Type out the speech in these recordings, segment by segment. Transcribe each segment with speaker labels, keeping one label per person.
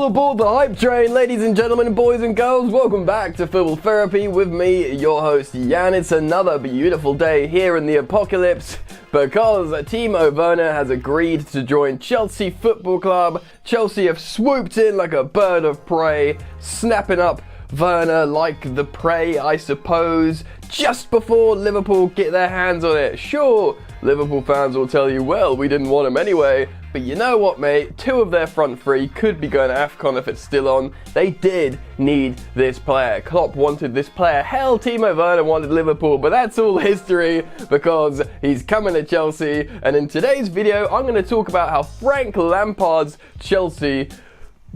Speaker 1: aboard the hype train, ladies and gentlemen, boys and girls. Welcome back to Football Therapy with me, your host Jan. It's another beautiful day here in the apocalypse because Timo Werner has agreed to join Chelsea Football Club. Chelsea have swooped in like a bird of prey, snapping up Werner like the prey, I suppose, just before Liverpool get their hands on it. Sure, Liverpool fans will tell you, well, we didn't want him anyway. But you know what, mate? Two of their front three could be going to AFCON if it's still on. They did need this player. Klopp wanted this player. Hell, Timo Werner wanted Liverpool, but that's all history because he's coming to Chelsea. And in today's video, I'm going to talk about how Frank Lampard's Chelsea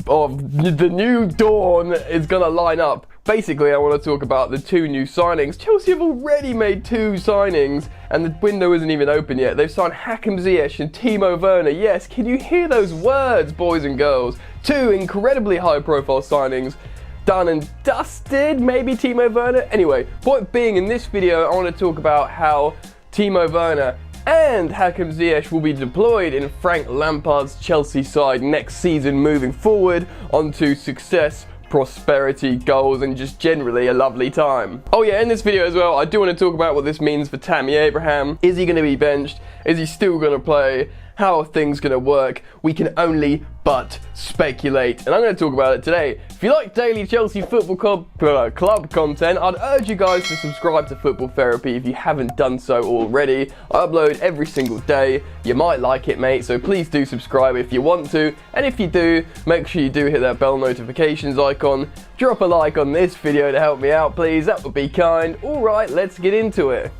Speaker 1: of the new dawn is going to line up. Basically, I want to talk about the two new signings. Chelsea have already made two signings and the window isn't even open yet. They've signed Hakim Ziyech and Timo Werner. Yes, can you hear those words, boys and girls? Two incredibly high-profile signings. Done and dusted, maybe Timo Werner. Anyway, point being, in this video, I want to talk about how Timo Werner and Hakim Ziyech will be deployed in Frank Lampard's Chelsea side next season, moving forward onto success, prosperity, goals, and just generally a lovely time. Oh yeah, in this video as well, I do want to talk about what this means for Tammy Abraham. Is he going to be benched? Is he still going to play? How are things going to work? We can only but speculate, and I'm going to talk about it today. If you like daily Chelsea Football Club content, I'd urge you guys to subscribe to Football Therapy if you haven't done so already. I upload every single day. You might like it, mate, so please do subscribe if you want to, and if you do, make sure you do hit that bell notifications icon. Drop a like on this video to help me out, please. That would be kind. Alright, let's get into it.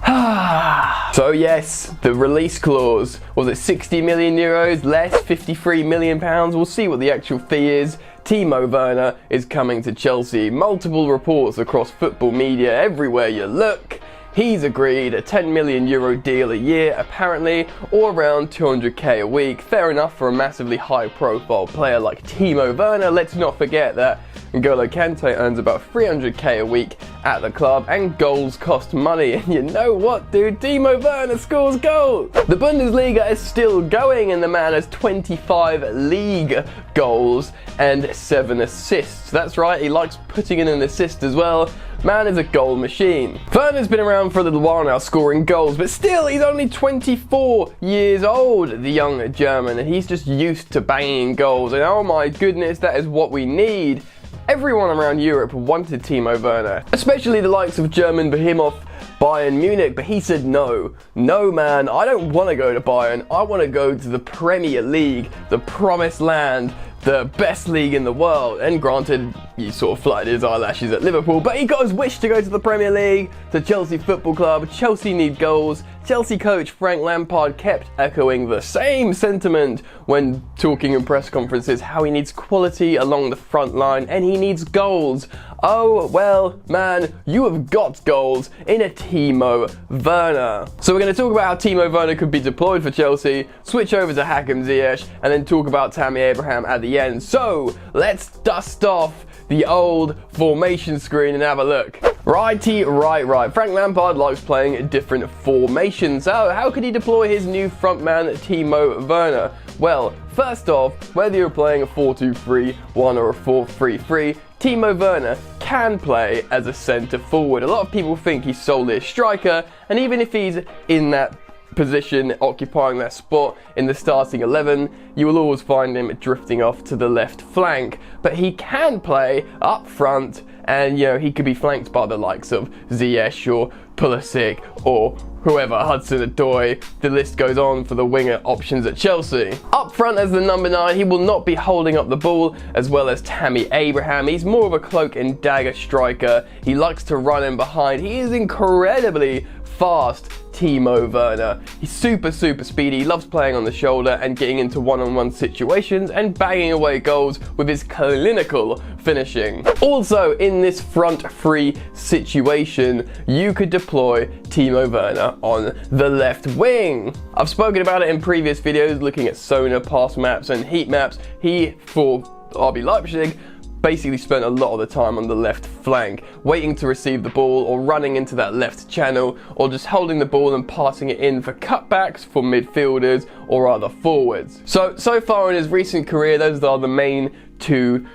Speaker 1: So yes, the release clause. Was it 60 million euros? Less? 53 million pounds? We'll see what the actual fee is. Timo Werner is coming to Chelsea. Multiple reports across football media everywhere you look. He's agreed a 10 million euro deal a year, apparently, or around 200k a week. Fair enough for a massively high-profile player like Timo Werner. Let's not forget that N'Golo Kante earns about 300k a week at the club, and goals cost money. And you know what, dude? Timo Werner scores goals! The Bundesliga is still going, and the man has 25 league goals and 7 assists. That's right, he likes putting in an assist as well. Man is a goal machine. Werner's been around for a little while now, scoring goals, but still, he's only 24 years old, the young German, and he's just used to banging goals. And oh my goodness, that is what we need. Everyone around Europe wanted Timo Werner, especially the likes of German behemoth Bayern Munich, but he said no. No, man, I don't want to go to Bayern. I want to go to the Premier League, the promised land, the best league in the world. And granted, he sort of fluttered his eyelashes at Liverpool, but he got his wish to go to the Premier League, to Chelsea Football Club. Chelsea need goals. Chelsea coach Frank Lampard kept echoing the same sentiment when talking in press conferences, how he needs quality along the front line and he needs goals. Oh, well, man, you have got goals in a Timo Werner. So we're going to talk about how Timo Werner could be deployed for Chelsea, switch over to Hakim Ziyech, and then talk about Tammy Abraham at the end. So let's dust off the old formation screen and have a look. Righty, right. Frank Lampard likes playing different formations. So how could he deploy his new frontman Timo Werner? Well, first off, whether you're playing a 4-2-3-1 or a 4-3-3, Timo Werner can play as a centre forward. A lot of people think he's solely a striker, and even if he's in that position, occupying that spot in the starting 11, you will always find him drifting off to the left flank. But he can play up front, and you know, he could be flanked by the likes of Ziyech or Pulisic or whoever, Hudson-Odoi. The list goes on for the winger options at Chelsea. Up front as the number 9, he will not be holding up the ball, as well as Tammy Abraham. He's more of a cloak and dagger striker. He likes to run in behind. He is incredibly fast, Timo Werner. He's super speedy. He loves playing on the shoulder and getting into one-on-one situations and banging away goals with his clinical finishing. Also, in this front three situation, you could deploy Timo Werner on the left wing. I've spoken about it in previous videos, looking at sonar pass maps and heat maps. He, for RB Leipzig, basically spent a lot of the time on the left flank, waiting to receive the ball or running into that left channel, or just holding the ball and passing it in for cutbacks for midfielders or other forwards. So far in his recent career, those are the main two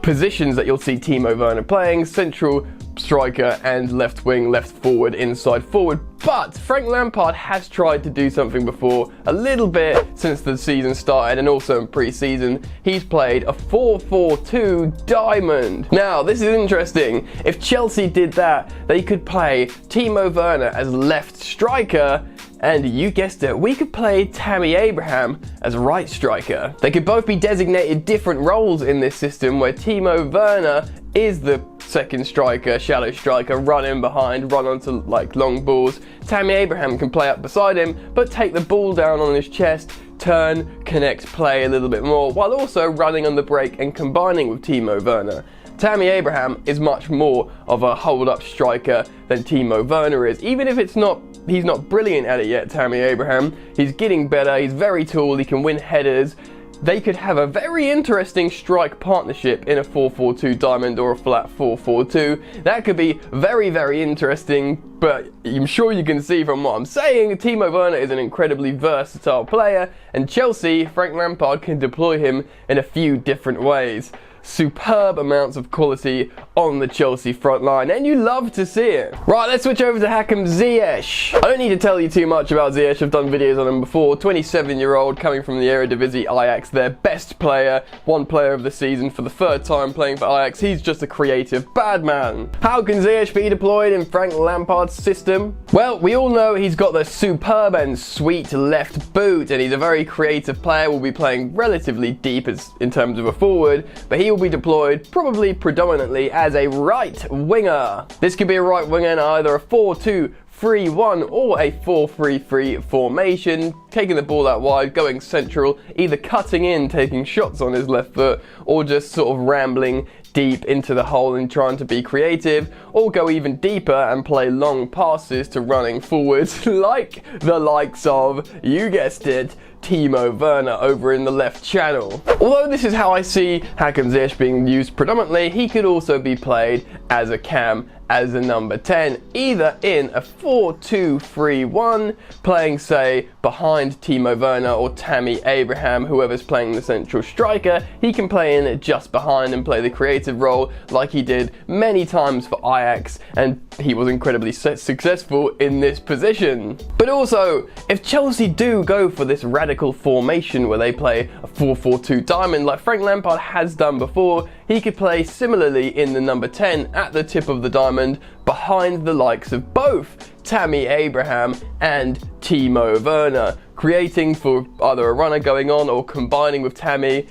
Speaker 1: positions that you'll see Timo Werner playing: central striker and left wing, left forward, inside forward. But Frank Lampard has tried to do something before, a little bit since the season started, and also in pre-season. He's played a 4-4-2 diamond. Now, this is interesting. If Chelsea did that, they could play Timo Werner as left striker, and you guessed it, we could play Tammy Abraham as right striker. They could both be designated different roles in this system, where Timo Werner is the second striker, shallow striker, run in behind, run onto like long balls. Tammy Abraham can play up beside him, but take the ball down on his chest, turn, connect, play a little bit more, while also running on the break and combining with Timo Werner. Tammy Abraham is much more of a hold-up striker than Timo Werner is. Even if he's not brilliant at it yet, Tammy Abraham, he's getting better, he's very tall, he can win headers. They could have a very interesting strike partnership in a 4-4-2 diamond or a flat 4-4-2. That could be very, very interesting, but I'm sure you can see from what I'm saying, Timo Werner is an incredibly versatile player, and Chelsea, Frank Lampard, can deploy him in a few different ways. Superb amounts of quality on the Chelsea front line, and you love to see it. Right, let's switch over to Hakim Ziyech. I don't need to tell you too much about Ziyech, I've done videos on him before. 27-year-old coming from the Eredivisie Ajax, their best player, one player of the season for the third time playing for Ajax. He's just a creative bad man. How can Ziyech be deployed in Frank Lampard's system? Well, we all know he's got the superb and sweet left boot, and he's a very creative player. Will be playing relatively deep in terms of a forward, but he will be deployed probably predominantly as a right winger. This could be a right winger in either a 4-2-3-1 or a 4-3-3 formation, taking the ball out wide, going central, either cutting in, taking shots on his left foot, or just sort of rambling deep into the hole and trying to be creative, or go even deeper and play long passes to running forwards like the likes of, you guessed it, Timo Werner over in the left channel. Although this is how I see Hakim Ziyech being used predominantly, he could also be played as a cam, as a number 10, either in a 4-2-3-1, playing say behind Timo Werner or Tammy Abraham, whoever's playing the central striker. He can play in just behind and play the creative role like he did many times for Ajax, and he was incredibly successful in this position. But also, if Chelsea do go for this radical formation where they play a 4-4-2 diamond like Frank Lampard has done before, he could play similarly in the number 10 at the tip of the diamond behind the likes of both Tammy Abraham and Timo Werner, creating for either a runner going on or combining with Tammy.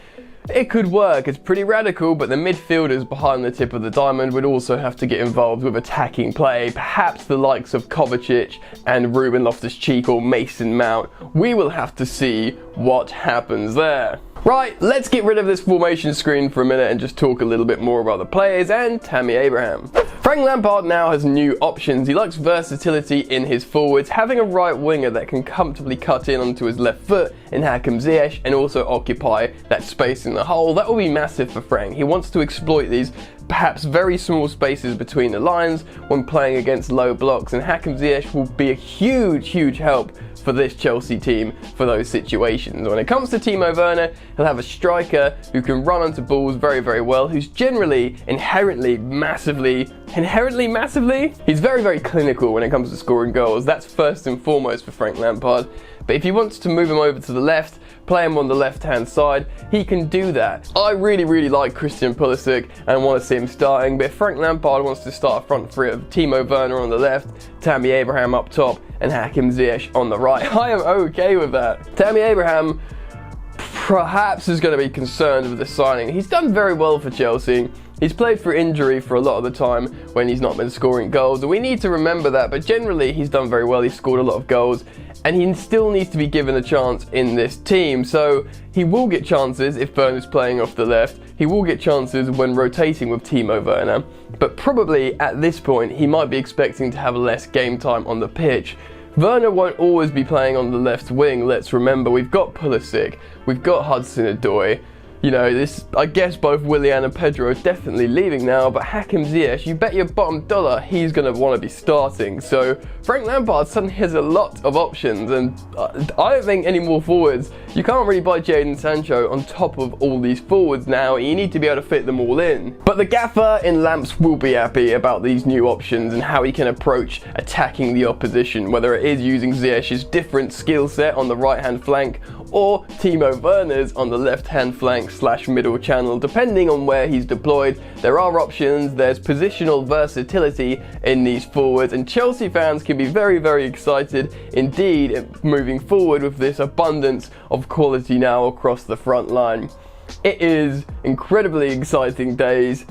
Speaker 1: It could work, it's pretty radical, but the midfielders behind the tip of the diamond would also have to get involved with attacking play, perhaps the likes of Kovacic and Ruben Loftus-Cheek or Mason Mount. We will have to see what happens there. Right, let's get rid of this formation screen for a minute and just talk a little bit more about the players and Tammy Abraham. Frank Lampard now has new options. He likes versatility in his forwards, having a right winger that can comfortably cut in onto his left foot in Hakim Ziyech and also occupy that space in the hole. That will be massive for Frank. He wants to exploit these perhaps very small spaces between the lines when playing against low blocks, and Hakim Ziyech will be a huge help for this Chelsea team for those situations. When it comes to Timo Werner, he'll have a striker who can run onto balls very well, who's generally inherently massively, he's very clinical when it comes to scoring goals. That's first and foremost for Frank Lampard. But if he wants to move him over to the left, play him on the left-hand side, he can do that. I really like Christian Pulisic and want to see him starting, but if Frank Lampard wants to start a front three of Timo Werner on the left, Tammy Abraham up top, and Hakim Ziyech on the right, I am okay with that. Tammy Abraham perhaps is going to be concerned with the signing. He's done very well for Chelsea. He's played through injury for a lot of the time when he's not been scoring goals, and we need to remember that, but generally he's done very well. He's scored a lot of goals, and he still needs to be given a chance in this team. So he will get chances if Werner's playing off the left. He will get chances when rotating with Timo Werner, but probably at this point he might be expecting to have less game time on the pitch. Werner won't always be playing on the left wing. Let's remember, we've got Pulisic, we've got Hudson-Odoi. You know, I guess both Willian and Pedro are definitely leaving now, but Hakim Ziyech, you bet your bottom dollar he's going to want to be starting. So Frank Lampard suddenly has a lot of options, and I don't think any more forwards. You can't really buy Jadon Sancho on top of all these forwards now. You need to be able to fit them all in. But the gaffer in Lamps will be happy about these new options and how he can approach attacking the opposition, whether it is using Ziyech's different skill set on the right-hand flank or Timo Werner's on the left-hand flank / middle channel, depending on where he's deployed. There are options, there's positional versatility in these forwards, and Chelsea fans can be very, very excited indeed moving forward with this abundance of quality now across the front line. It is incredibly exciting days.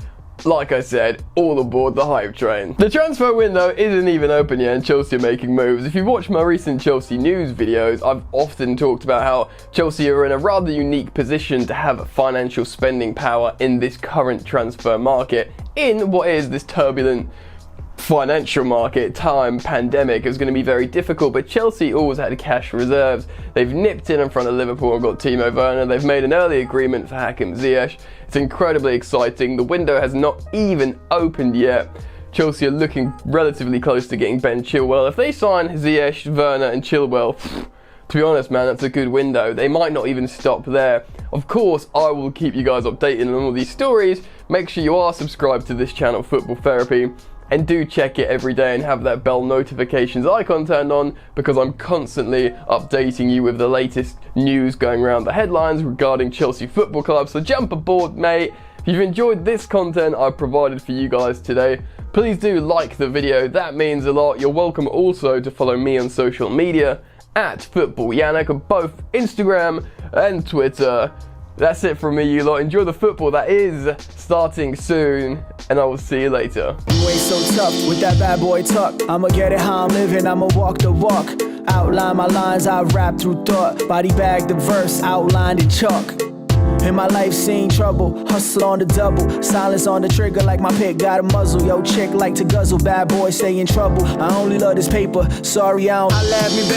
Speaker 1: Like I said, all aboard the hype train. The transfer window isn't even open yet and Chelsea are making moves. If you watch my recent Chelsea news videos, I've often talked about how Chelsea are in a rather unique position to have financial spending power in this current transfer market, in what is this turbulent financial market time. Pandemic is going to be very difficult, but Chelsea always had cash reserves. They've nipped in front of Liverpool and got Timo Werner. They've made an early agreement for Hakim Ziyech. It's incredibly exciting. The window has not even opened yet. Chelsea are looking relatively close to getting Ben Chilwell. If they sign Ziyech, Werner and Chilwell, to be honest, man, that's a good window. They might not even stop there. Of course, I will keep you guys updated on all these stories. Make sure you are subscribed to this channel, Football Therapy, and do check it every day and have that bell notifications icon turned on, because I'm constantly updating you with the latest news going around the headlines regarding Chelsea Football Club. So jump aboard, mate. If you've enjoyed this content I've provided for you guys today, please do like the video. That means a lot. You're welcome also to follow me on social media at Football Yannick on both Instagram and Twitter. That's it from me, you lot. Enjoy the football that is starting soon, and I will see you later.
Speaker 2: You ain't so tough with that bad boy talk. I'ma get it how I'm living, I'ma walk the walk. Outline my lines, I rap through thought. Body bag the verse, outlined in chalk. In my life seen trouble, hustle on the double. Silence on the trigger like my pick got a muzzle. Yo chick like to guzzle, bad boy stay in trouble. I only love this paper, sorry I don't. I laugh me, baby.